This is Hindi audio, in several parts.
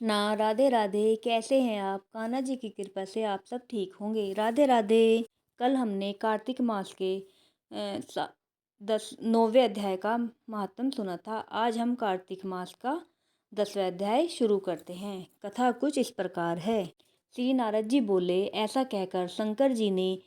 ना राधे राधे, कैसे हैं आप? कान्हा जी की कृपा से आप सब ठीक होंगे। राधे राधे। कल हमने कार्तिक मास के 9वें अध्याय का महात्म सुना था। आज हम कार्तिक मास का 10वां अध्याय शुरू करते हैं। कथा कुछ इस प्रकार है। श्री नारद जी बोले, ऐसा कहकर शंकर जी ने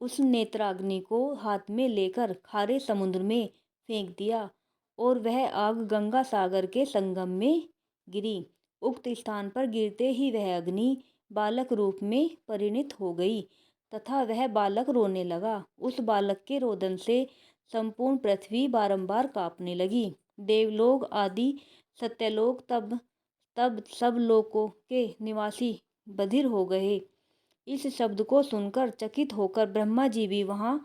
उस नेत्राग्नि को हाथ में लेकर खारे समुद्र में फेंक दिया और वह आग गंगा सागर के संगम में गिरी। उक्त स्थान पर गिरते ही वह अग्नि बालक रूप में परिणित हो गई तथा वह बालक रोने लगा। उस बालक के रोदन से संपूर्ण पृथ्वी बारंबार कांपने लगी। देवलोक आदि सत्यलोक तब तब सब लोकों के निवासी बधिर हो गए। इस शब्द को सुनकर चकित होकर ब्रह्मा जी भी वहां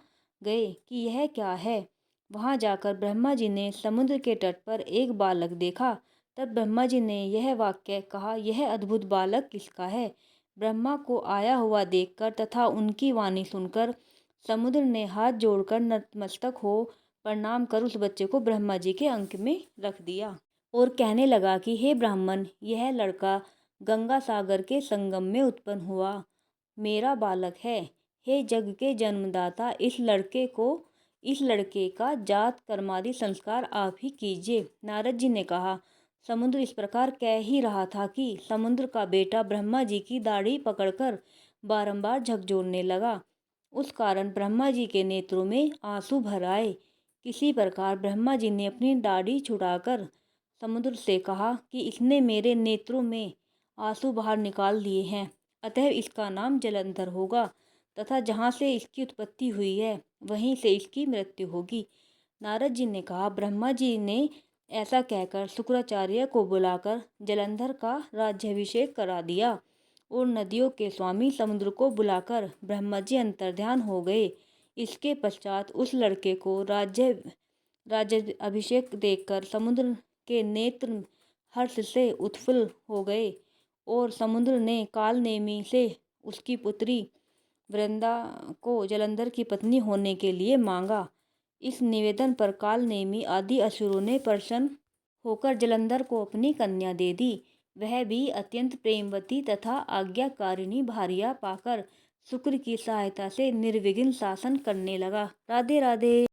गए कि यह क्या है। वहां जाकर ब्रह्मा जी ने समुद्र के तट पर एक बालक देखा। तब ब्रह्मा जी ने यह वाक्य कहा, यह अद्भुत बालक किसका है? ब्रह्मा को आया हुआ देखकर तथा उनकी वाणी सुनकर समुद्र ने हाथ जोड़कर नतमस्तक हो प्रणाम कर उस बच्चे को ब्रह्मा जी के अंक में रख दिया और कहने लगा कि हे ब्राह्मण, यह लड़का गंगा सागर के संगम में उत्पन्न हुआ मेरा बालक है। हे जग के जन्मदाता, इस लड़के का जात कर्मादि संस्कार आप ही कीजिए। नारद जी ने कहा, समुद्र इस प्रकार कह ही रहा था कि समुद्र का बेटा ब्रह्मा जी की दाढ़ी पकड़कर बारंबार झकझोरने लगा। उस कारण ब्रह्मा जी के नेत्रों में आंसू भर आए। किसी प्रकार ब्रह्मा जी ने अपनी दाढ़ी छुड़ाकर समुद्र से कहा कि इसने मेरे नेत्रों में आंसू बाहर निकाल दिए हैं, अतः इसका नाम जलंधर होगा तथा जहाँ से इसकी उत्पत्ति हुई है वहीं से इसकी मृत्यु होगी। नारद जी ने कहा, ब्रह्मा जी ने ऐसा कहकर शुक्राचार्य को बुलाकर जलंधर का राज्याभिषेक करा दिया और नदियों के स्वामी समुद्र को बुलाकर ब्रह्मा जी अंतर्ध्यान हो गए। इसके पश्चात उस लड़के को राज्य अभिषेक देखकर समुद्र के नेत्र हर्ष से उत्फुल्ल हो गए और समुद्र ने काल नेमी से उसकी पुत्री वृंदा को जलंधर की पत्नी होने के लिए मांगा। इस निवेदन पर काल नेमी आदि असुरों ने प्रसन्न होकर जलंधर को अपनी कन्या दे दी। वह भी अत्यंत प्रेमवती तथा आज्ञाकारिणी भार्या पाकर शुक्र की सहायता से निर्विघ्न शासन करने लगा। राधे राधे।